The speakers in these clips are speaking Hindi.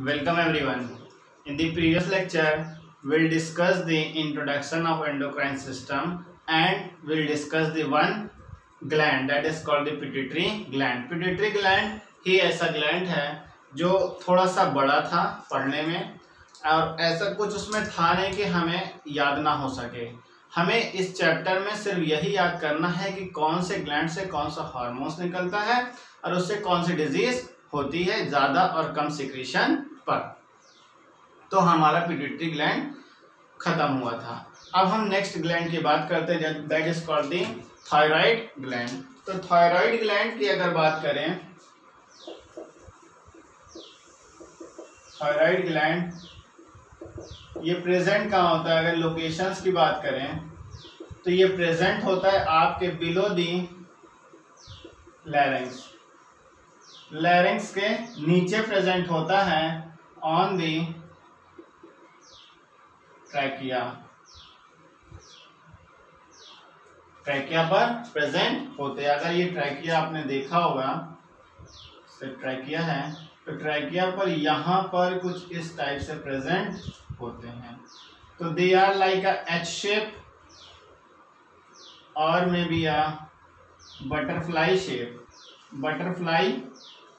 Welcome everyone. In the previous lecture, we'll discuss the introduction of endocrine system and we'll discuss the one gland that is called the pituitary gland. Pituitary gland ही ऐसा ग्लैंड है जो थोड़ा सा बड़ा था पढ़ने में और ऐसा कुछ उसमें था नहीं कि हमें याद ना हो सके। हमें इस चैप्टर में सिर्फ यही याद करना है कि कौन से ग्लैंड से कौन सा हार्मोन्स निकलता है और उससे कौन सी डिजीज होती है ज़्यादा और कम सिक्रीशन पर। तो हमारा पिट्यूटरी ग्लैंड खत्म हुआ था। अब हम नेक्स्ट ग्लैंड की बात करते हैं, that is called the thyroid gland. तो थायराइड ग्लैंड की अगर बात करें, थायराइड ग्लैंड ये प्रेजेंट कहाँ होता है? अगर लोकेशंस की बात करें तो ये प्रेजेंट होता है आपके बिलो दी लैरिंक्स। लैरिंक्स के नीचे प्रेजेंट होता है ऑन दी ट्रैकिया। ट्रैकिया पर प्रेजेंट होते हैं। अगर ये ट्रैकिया आपने देखा होगा, तो ट्रैकिया है, तो ट्रैकिया पर यहाँ पर कुछ इस टाइप से प्रेजेंट होते हैं। तो they are like a H shape और may be a butterfly shape. Butterfly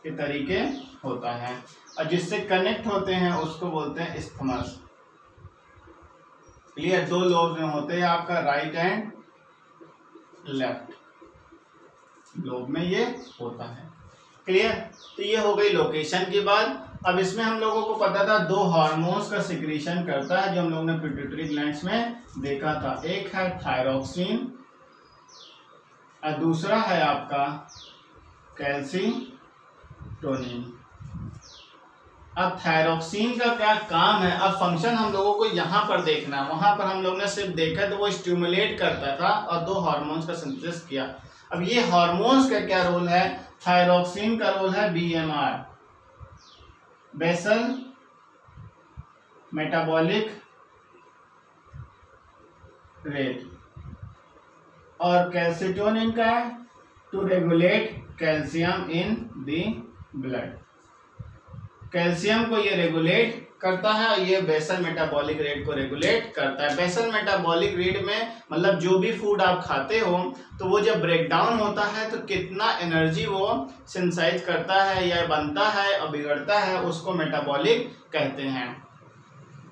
के तरीके होता है और जिससे कनेक्ट होते हैं उसको बोलते हैं इस्थमस। क्लियर? दो लोब में होते हैं आपका, राइट एंड लेफ्ट लोब में ये होता है। क्लियर? तो ये हो गई लोकेशन की बात। अब इसमें हम लोगों को पता था दो हार्मोन्स का सिक्रीशन करता है जो हम लोगों ने पिट्यूटरी ग्लैंड्स में देखा था। एक है थायरॉक्सिन और दूसरा है आपका कैल्सीटोनिन। अब थायरॉक्सिन का क्या काम है? अब फंक्शन हम लोगों को यहाँ पर देखना है। वहां पर हम लोग ने सिर्फ देखा तो वो स्टिमुलेट करता था और दो हार्मोन्स का सिंथेसिस किया। अब ये हार्मोन्स का क्या रोल है? थायरॉक्सिन का रोल है बीएमआर, बेसल मेटाबॉलिक रेट, और कैल्सीटोनिन का है to regulate calcium in the blood. Calcium को ये रेगुलेट करता है और ये बेसल मेटाबॉलिक रेट को रेगुलेट करता है। बेसल मेटाबॉलिक रेट में मतलब जो भी फूड आप खाते हो तो वो जब ब्रेक डाउन होता है तो कितना एनर्जी वो सिंथेसाइज करता है या बनता है और बिगड़ता है, उसको मेटाबॉलिक कहते हैं।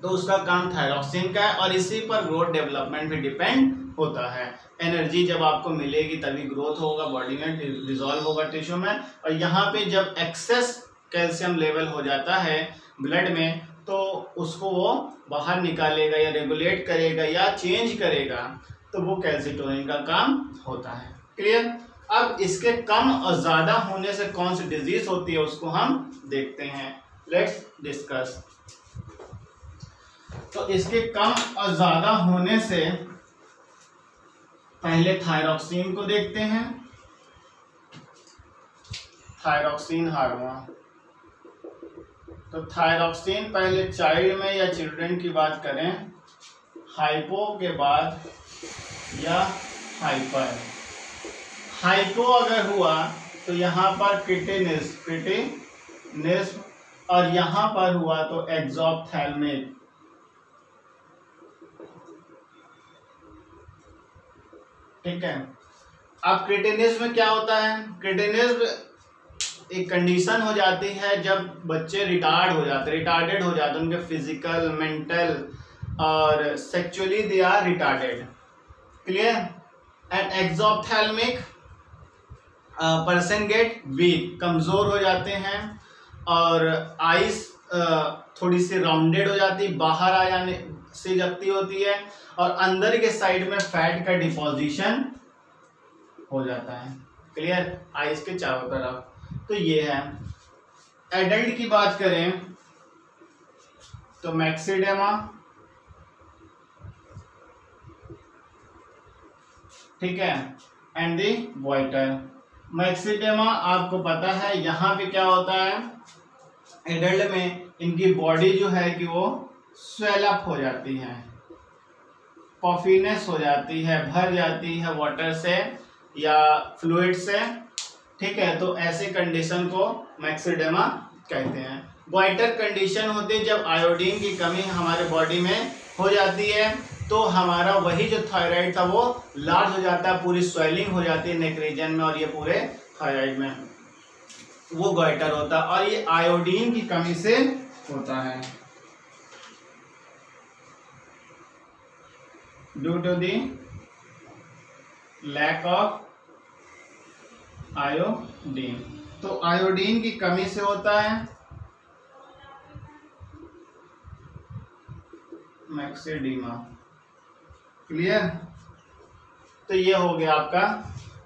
तो उसका काम थायरॉक्सिन का है और इसी पर ग्रोथ डेवलपमेंट भी डिपेंड होता है। एनर्जी जब आपको मिलेगी तभी ग्रोथ होगा, बॉडी में डिसॉल्व होगा टिश्यू में। और यहाँ पे जब एक्सेस कैल्शियम लेवल हो जाता है ब्लड में तो उसको वो बाहर निकालेगा या रेगुलेट करेगा या चेंज करेगा, तो वो कैल्सीटोनिन का काम होता है। क्लियर? अब इसके कम और ज़्यादा होने से कौन सी डिजीज होती है उसको हम देखते हैं। Let's discuss. तो इसके कम और ज़्यादा होने से पहले थायरॉक्सिन को देखते हैं। Thyroxine hormone. तो थायरॉक्सिन पहले चाइल्ड में या चिल्ड्रन की बात करें, हाइपो के बाद या हाइपर। हाइपो अगर हुआ तो यहाँ पर क्रिटिनिज्म और यहाँ पर हुआ तो एक्सोप्थेल्मिक। ठीक है। अब क्रिटिनिज्म में क्या होता है? क्रिटिनिज्म एक कंडीशन हो जाती है जब बच्चे रिटार्डेड हो जाते हैं, उनके फिजिकल, मेंटल और sexually they are retarded. Clear? And exophthalmic person get weak, कमजोर हो जाते हैं और आइस थोड़ी सी राउंडेड हो जाती, बाहर आ जाने से लगती होती है और अंदर के साइड में फैट का डिपोजिशन हो जाता है। क्लियर? आइस के चारों तरफ। तो ये है। एडल्ट की बात करें तो मैक्सिडेमा, ठीक है, एंड दी वॉइटर। मैक्सिडेमा आपको पता है यहाँ पे क्या होता है, एडल्ट में इनकी बॉडी जो है कि वो स्वेल अप हो जाती है, पफीनेस हो जाती है, भर जाती है वाटर से या फ्लूइड से। ठीक है, तो ऐसे कंडीशन को मैक्सिडेमा कहते हैं। ग्वाइटर कंडीशन होती है जब आयोडीन की कमी हमारे बॉडी में हो जाती है, तो हमारा वही जो थायराइड था वो लार्ज हो जाता है, पूरी स्वेलिंग हो जाती है नेक रीजन में और ये पूरे थायराइड में, वो ग्वाइटर होता है। और ये आयोडीन की कमी से होता है, due to the lack of iodine. तो आयोडीन की कमी से होता है मैक्सेडीमा। क्लियर? तो ये हो गया आपका।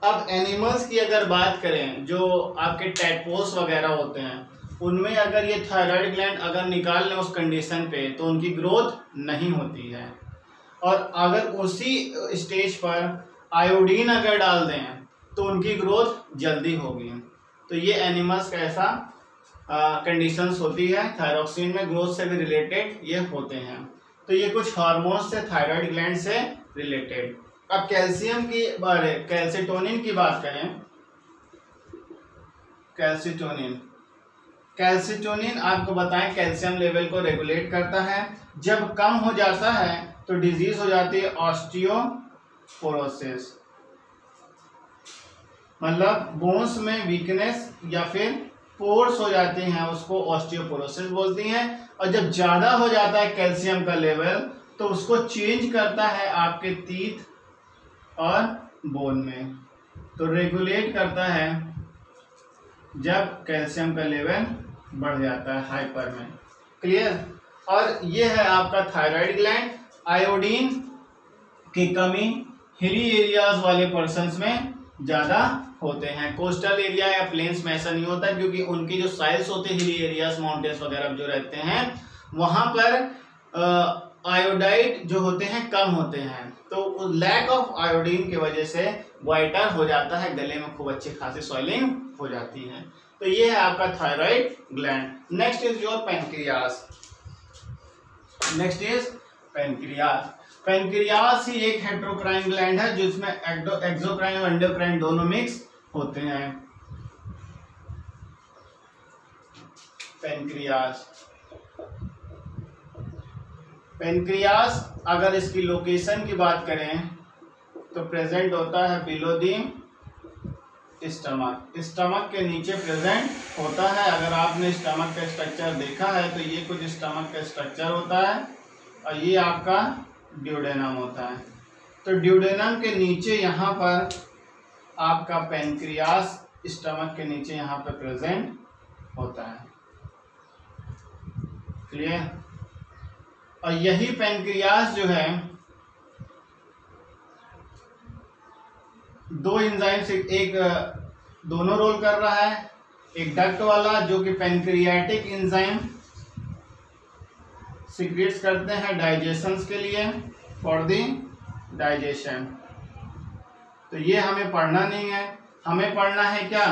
अब एनिमल्स की अगर बात करें, जो आपके टैडपोल्स वगैरह होते हैं, उनमें अगर ये थायराइड ग्लैंड अगर निकाल लें उस कंडीशन पे तो उनकी ग्रोथ नहीं होती है, और अगर उसी स्टेज पर आयोडीन अगर डाल दें तो उनकी ग्रोथ जल्दी होगी। तो ये एनिमल्स का ऐसा कंडीशंस होती है, थायरॉक्सिन में ग्रोथ से भी रिलेटेड ये होते हैं। तो ये कुछ हार्मोन्स से थायराइड ग्लैंड से रिलेटेड। अब कैल्शियम की बारे, कैल्सिटोनिन की बात करें, कैल्सिटोनिन आपको बताएं कैल्शियम लेवल को रेगुलेट करता है। जब कम हो जाता है तो डिजीज हो जाती है ऑस्टियोपोरोसिस, मतलब बोन्स में वीकनेस या फिर पोर्स हो जाते हैं, उसको ऑस्टियोपोरोसिस बोलती हैं। और जब ज्यादा हो जाता है कैल्शियम का लेवल तो उसको चेंज करता है आपके टीथ और बोन में, तो रेगुलेट करता है जब कैल्शियम का लेवल बढ़ जाता है हाइपर में। क्लियर? और ये है आपका थायराइड ग्लैंड। आयोडीन की कमी हिली एरियाज वाले पर्सन्स में ज्यादा होते हैं। कोस्टल एरिया या प्लेन्स में ऐसा नहीं होता, क्योंकि उनकी जो साइल्स होते हैं हिली एरियाज, माउंटेन्स वगैरह जो रहते हैं, वहां पर आयोडाइड जो होते हैं कम होते हैं, तो लैक ऑफ आयोडीन की वजह से ग्वाइटर हो जाता है, गले में खूब अच्छी खासी स्वेलिंग हो जाती है। तो ये है आपका thyroid gland. Next is your pancreas. Pancreas ही एक हेट्रोक्राइन ग्लैंड है जिसमें एक्सोक्राइन और एंडोक्राइन दोनों मिक्स होते हैं। पैनक्रियास अगर इसकी लोकेशन की बात करें तो प्रेजेंट होता है बिलो दी स्टमक के नीचे प्रेजेंट होता है। अगर आपने स्टमक का स्ट्रक्चर देखा है तो ये कुछ स्टमक का स्ट्रक्चर होता है और ये आपका ड्यूडेनम होता है। तो ड्यूडेनम के नीचे यहाँ पर आपका पैनक्रियास स्टमक के नीचे यहाँ पे प्रेजेंट होता है। क्लियर? और यही पैनक्रियास जो है दो एंजाइम से एक दोनों रोल कर रहा है। एक डक्ट वाला जो कि पैनक्रियाटिक एंजाइम सीक्रेट्स करते हैं डाइजेशन के लिए, फॉर द डाइजेशन। तो ये हमें पढ़ना नहीं है, हमें पढ़ना है क्या?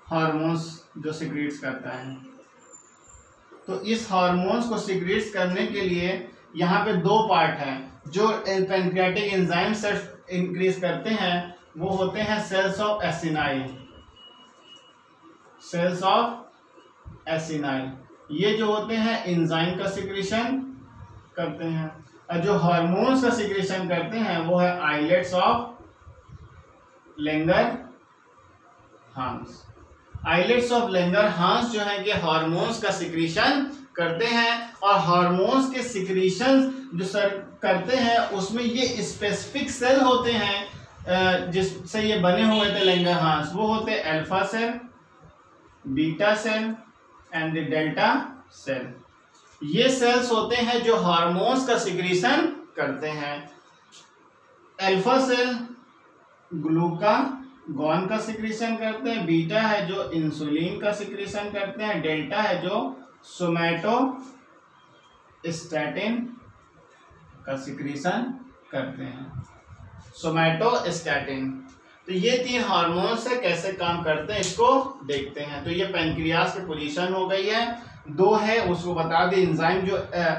हार्मोन्स जो सीक्रेट्स करता है। तो इस हार्मोन्स को सीक्रेट्स करने के लिए यहाँ पे दो पार्ट हैं जो पैनक्रियाटिक एंजाइम से इंक्रीज करते हैं, वो होते हैं सेल्स ऑफ एसिनाइल। ये जो होते हैं एंजाइम का सिक्रेशन करते हैं, और जो हार्मोन्स का सिक्रेशन करते हैं वो है islets of Langerhans. Islets of Langerhans जो है कि हार्मोन्स का सिक्रेशन करते हैं, और हार्मोन्स के सिक्रेशन जो करते हैं उसमें ये स्पेसिफिक सेल होते हैं जिससे ये बने हुए थे लैंगरहांस। वो होते हैं alpha cell, beta cell and the delta cell. ये सेल्स होते हैं जो हार्मोन्स का सिक्रेशन करते हैं। अल्फा सेल ग्लूकागॉन का सिक्रेशन करते हैं, बीटा है जो इंसुलिन का सिक्रेशन करते हैं, डेल्टा है जो सोमैटोस्टैटिन का सिक्रेशन करते हैं। सोमैटोस्टैटिन। तो ये 3 हार्मोन्स है, कैसे काम करते हैं इसको देखते हैं। तो ये पैनक्रियास की पोजीशन हो गई है। 2 है उसको बता दें, एंजाइम जो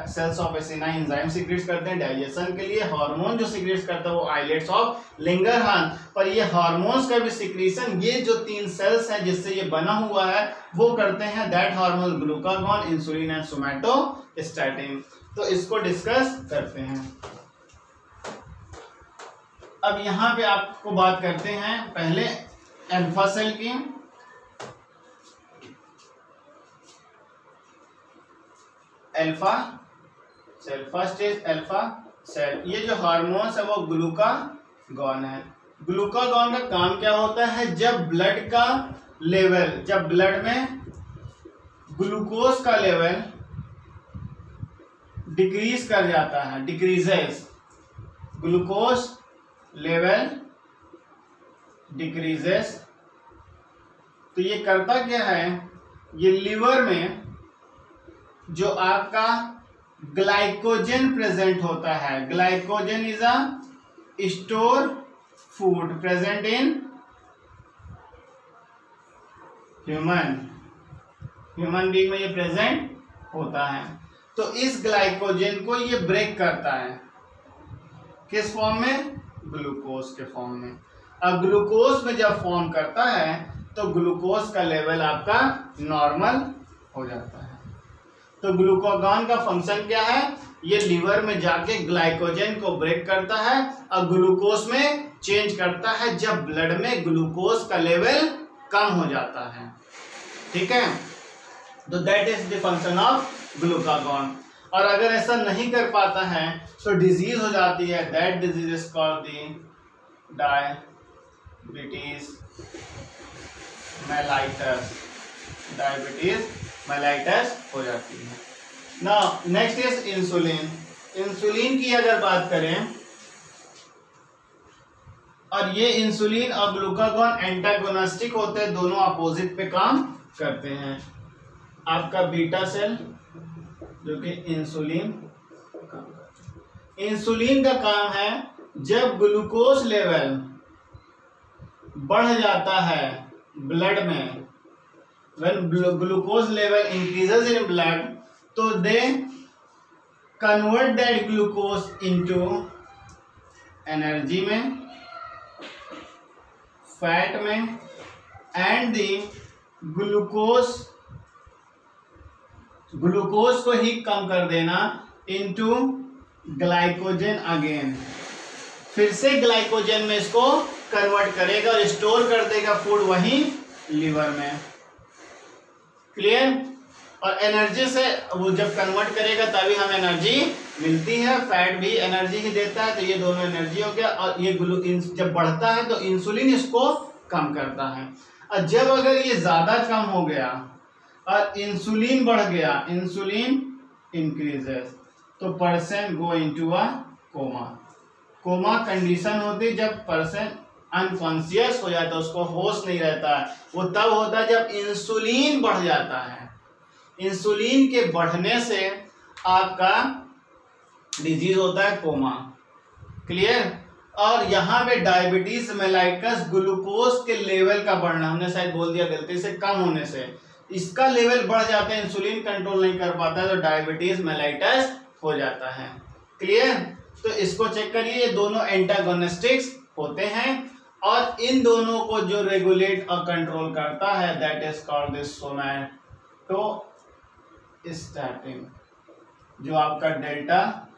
cells of acini enzyme secrets करते हैं डाइजेशन के लिए, हार्मोन जो सीक्रेट्स करता है वो आइलेट्स ऑफ लिंगरहैंस। पर ये हार्मोन्स का भी सीक्रेशन ये जो 3 सेल्स हैं जिससे ये बना हुआ है वो करते हैं, that hormone glucagon, insulin and somatostatin. तो इसको डिस्कस करते हैं। अब यहाँ पे आपको बात करते हैं पहले अल्फा सेल की। Alpha cell, first is alpha cell. ये जो हार्मोन्स है वो ग्लूकागॉन है। ग्लूकागॉन का काम क्या होता है, जब ब्लड का लेवल, जब ब्लड में ग्लूकोज का लेवल डिक्रीज कर जाता है, डिक्रीजेस, ग्लूकोज लेवल डिक्रीजेस, तो ये करता क्या है, ये लीवर में जो आपका ग्लाइकोजन प्रेजेंट होता है, glycogen is a store food present in human being में ये प्रेजेंट होता है। तो इस ग्लाइकोजन को ये ब्रेक करता है, किस फॉर्म में, ग्लूकोज के फॉर्म में। अब ग्लूकोज में जब फॉर्म करता है तो ग्लूकोज का लेवल आपका नॉर्मल हो जाता है। तो ग्लूकागॉन का फंक्शन क्या है, ये लीवर में जाके ग्लाइकोजन को ब्रेक करता है और ग्लूकोज में चेंज करता है जब ब्लड में ग्लूकोज का लेवल कम हो जाता है। ठीक है, तो that is the function of glucagon. और अगर ऐसा नहीं कर पाता है तो डिजीज हो जाती है, that disease is called the diabetes mellitus. Diabetes mellitus हो जाती है। Now next is insulin. Insulin की अगर बात करें, और ये इंसुलिन और ग्लूकागॉन एंटागोनिस्टिक होते हैं, दोनों अपोजिट पे काम करते हैं। आपका बीटा सेल जो कि इंसुलिन का काम है, जब ग्लूकोज लेवल बढ़ जाता है ब्लड में, when glucose level increases in blood, तो they convert that glucose into energy में, फैट में, एंड द ग्लूकोज को ही कम कर देना इनटू ग्लाइकोजन अगेन, फिर से ग्लाइकोजन में इसको कन्वर्ट करेगा और स्टोर कर देगा फूड वहीं लीवर में। क्लियर? और एनर्जी से वो जब कन्वर्ट करेगा तभी हमें एनर्जी मिलती है, फैट भी एनर्जी ही देता है, तो ये दोनों एनर्जी हो गया। और ये जब बढ़ता है तो इंसुलिन इसको कम करता है। और जब अगर ये ज्यादा कम हो गया और इंसुलिन बढ़ गया, इंसुलिन इंक्रीजेस, तो person go into a coma. Coma condition होती जब पर्सन अनकॉन्शियस हो जाता है, उसको होश नहीं रहता है। वो तब होता है जब इंसुलिन बढ़ जाता है। इंसुलिन के बढ़ने से आपका डिजीज होता है कोमा। क्लियर? और यहाँ पे डायबिटीज मेलाइटस, ग्लूकोज के लेवल का बढ़ना, हमने शायद बोल दिया गलती से, कम होने से इसका लेवल बढ़ जाता है, इंसुलिन कंट्रोल नहीं कर पाता है, तो डायबिटीज मेलाइटस हो जाता है। क्लियर? तो इसको चेक करिए, ये दोनों एंटागोनिस्टिक्स होते हैं और इन दोनों को जो रेगुलेट और कंट्रोल करता है that is called the somatostatin, जो आपका डेल्टा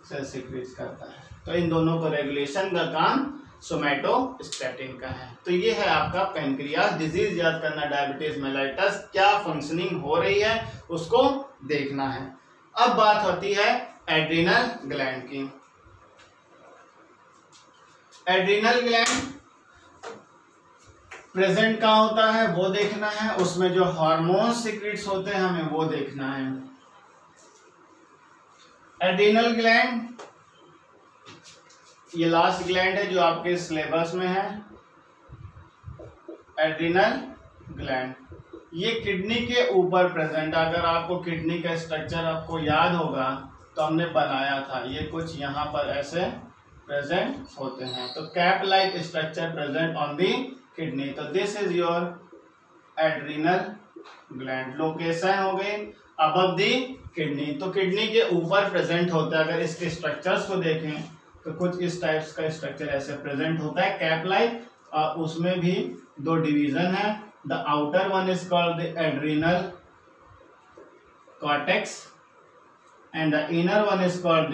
सेल सीक्रेट करता है। तो इन दोनों को रेगुलेशन का काम सोमैटोस्टैटिन का है। तो ये है आपका पैनक्रियास डिजीज। याद करना, डायबिटीज मेलाइटस क्या फंक्शनिंग हो रही है उसको देखना है। अब बात होती है एड्रिनल ग्लैंड की। एड्रिनल ग्लैंड प्रेजेंट कहाँ होता है वो देखना है, उसमें जो हार्मोन सीक्रेट्स होते हैं हमें वो देखना है। एड्रिनल ग्लैंड ये लास्ट ग्लैंड है जो आपके सिलेबस में है। एड्रिनल ग्लैंड ये किडनी के ऊपर प्रेजेंट। अगर आपको किडनी का स्ट्रक्चर आपको याद होगा तो हमने बनाया था, ये कुछ यहाँ पर ऐसे प्रेजेंट होते हैं। तो cap like structure present on the kidney. तो this is your adrenal gland. Location हो गई अबव दी किडनी, तो किडनी के ऊपर प्रेजेंट होता है। अगर इसके स्ट्रक्चर्स को देखें तो कुछ इस टाइप्स का स्ट्रक्चर ऐसे प्रेजेंट होता है कैप लाइक, और उसमें भी दो डिवीजन है। The outer one is called the adrenal cortex and the inner one is called the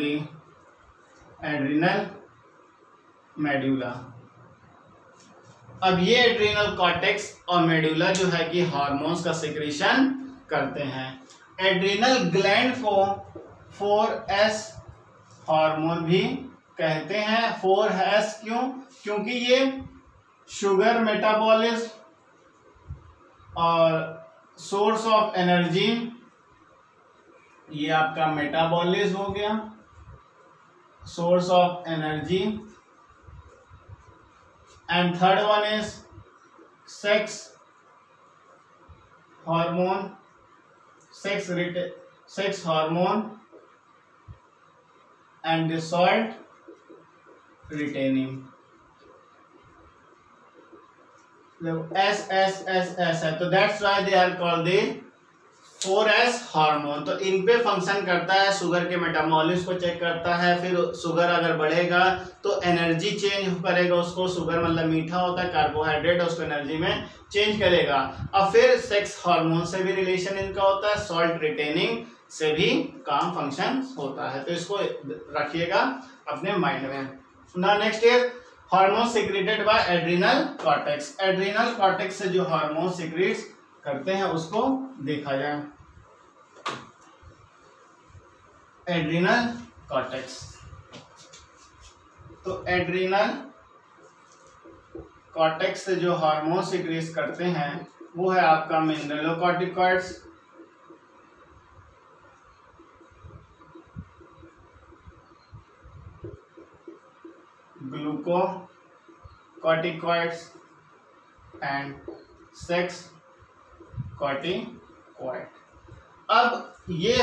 adrenal medulla. अब ये एड्रीनल कॉर्टेक्स और मेडुला जो है कि हार्मोन्स का सिक्रीशन करते हैं। एड्रीनल ग्लैंड को 4S हार्मोन भी कहते हैं। 4S क्यों? क्योंकि ये शुगर मेटाबॉलिज्म और सोर्स ऑफ एनर्जी, ये आपका मेटाबॉलिज्म हो गया, source of energy, and third one is sex hormone, sex hormone and the salt retaining. S है, तो that's why they are called the 4S hormone. तो इन पे फंक्शन करता है, शुगर के मेटाबॉलिज्म को चेक करता है, फिर शुगर अगर बढ़ेगा तो एनर्जी चेंज करेगा उसको। शुगर मतलब मीठा होता है, कार्बोहाइड्रेट, उसको एनर्जी में चेंज करेगा। अब फिर सेक्स हार्मोन से भी रिलेशन इनका होता है, सॉल्ट रिटेनिंग से भी काम फंक्शन होता है। तो इसको रखिएगा अपने माइंड में। ना next is hormone secreted by adrenal cortex. Adrenal cortex से जो हार्मोन सिक्रेट्स करते हैं उसको देखा जाए। एड्रीनल कॉर्टेक्स, तो एड्रीनल कॉर्टेक्स से जो हार्मोन सिक्रेट करते हैं वो है आपका mineralocorticoids, glucocorticoids and sex corticoid. अब ये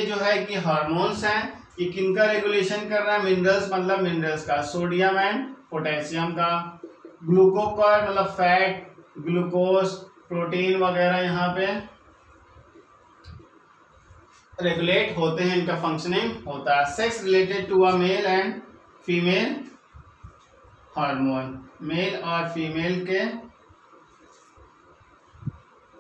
जो है कि हार्मोन्स हैं, ये किनका रेगुलेशन कर रहा है? मिनरल्स मतलब मिनरल्स का, सोडियम एंड पोटेशियम का। ग्लूकोकॉर्ड मतलब फैट, ग्लूकोज, प्रोटीन वगैरह यहाँ पे रेगुलेट होते हैं, इनका फंक्शनिंग होता है। Sex related to a male and female hormone, male और फीमेल के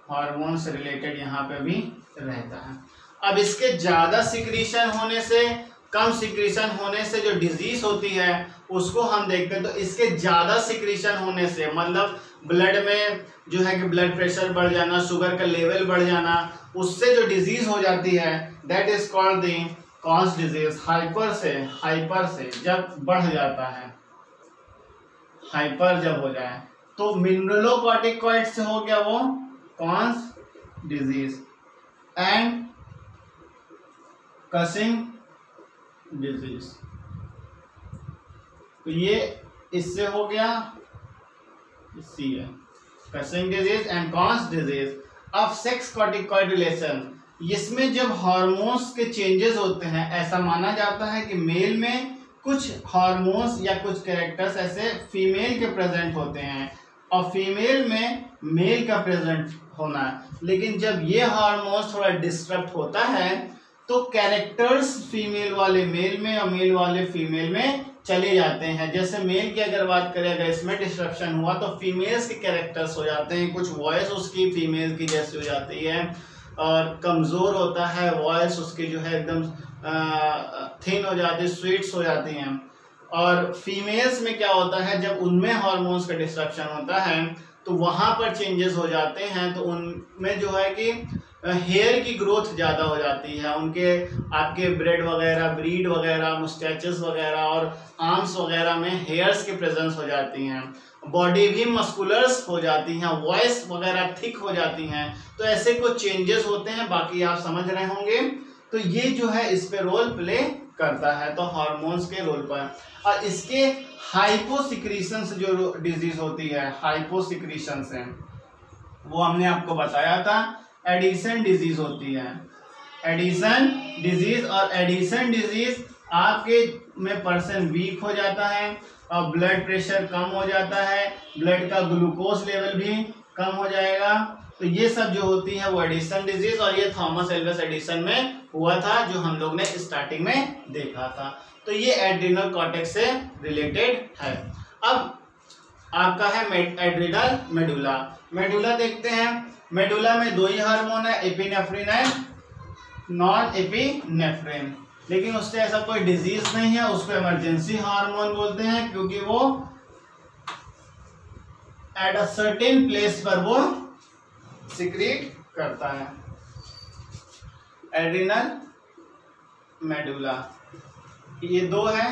हार्मोन से रिलेटेड यहाँ पे भी रहता है। अब इसके ज्यादा सिक्रीशन होने से, कम सिक्रीशन होने से जो डिजीज होती है उसको हम देखते हैं। तो इसके ज्यादा सिक्रीशन होने से मतलब ब्लड में जो है कि ब्लड प्रेशर बढ़ जाना, शुगर का लेवल बढ़ जाना, उससे जो डिजीज हो जाती है that is called the cons disease. Hyper से जब बढ़ जाता है, हाइपर जब हो जाए तो मिनरलोकॉर्टिकॉइड से हो गया वो cons disease and causing disease. तो ये इससे हो गया सी है causing disease and cons disease. अब सेक्स कॉर्टिकॉइड रिलेशन, इसमें जब हार्मोन्स के चेंजेस होते हैं, ऐसा माना जाता है कि मेल में कुछ हार्मोन्स या कुछ कैरेक्टर्स ऐसे फीमेल के प्रेजेंट होते हैं और फीमेल में मेल का प्रेजेंट होना है। लेकिन जब ये हार्मोन्स थोड़ा डिस्टर्ब होता है तो कैरेक्टर्स फीमेल वाले मेल में और मेल वाले फीमेल में चले जाते हैं। जैसे मेल की अगर बात करें, अगर इसमें डिस्ट्रक्शन हुआ तो फीमेल्स के कैरेक्टर्स हो जाते हैं, कुछ वॉइस उसकी फीमेल की जैसी हो जाती है और कमज़ोर होता है, वॉइस उसकी जो है एकदम थिन हो जाती है, स्वीट्स हो जाती हैं। और फीमेल्स में क्या होता है, जब उनमें हार्मोन्स का डिस्ट्रक्शन होता है तो वहाँ पर चेंजेस हो जाते हैं। तो उनमें जो है कि हेयर की ग्रोथ ज़्यादा हो जाती है, उनके आपके ब्रीड वगैरह, मुस्टैचेस वगैरह और आर्म्स वगैरह में हेयर्स की प्रेजेंस हो जाती हैं, बॉडी भी मस्कुलर्स हो जाती हैं, वॉइस वगैरह थिक हो जाती हैं। तो ऐसे कुछ चेंजेस होते हैं, बाकी आप समझ रहे होंगे। तो ये जो है इस पे रोल प्ले करता है, तो हार्मोन्स के रोल पर। और इसके हाइपोसिक्रीशन से जो डिजीज होती है, हाइपोसिक्रीशन से, वो हमने आपको बताया था एडिशन डिजीज होती है। एडिशन डिजीज, और एडिशन डिजीज आपके में पर्सन वीक हो जाता है और ब्लड प्रेशर कम हो जाता है, ब्लड का ग्लूकोज लेवल भी कम हो जाएगा। तो ये सब जो होती है वो एडिसन डिजीज, और ये थॉमस एल्वा एडिसन में हुआ था जो हम लोग ने स्टार्टिंग में देखा था। तो ये एड्रिनल कॉर्टेक्स से रिलेटेड है। अब आपका है एड्रिनल मेडुला। मेडुला देखते हैं। मेडुला में दो ही हार्मोन है, एपिनेफ्रिन है नॉन एपिनेफ्रिन, लेकिन उससे ऐसा कोई डिजीज नहीं है, उसको इमरजेंसी हार्मोन बोलते हैं क्योंकि वो एट अ सर्टेन प्लेस पर वो सिक्रीट करता है। एड्रिनल मेडुला ये दो है,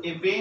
एपी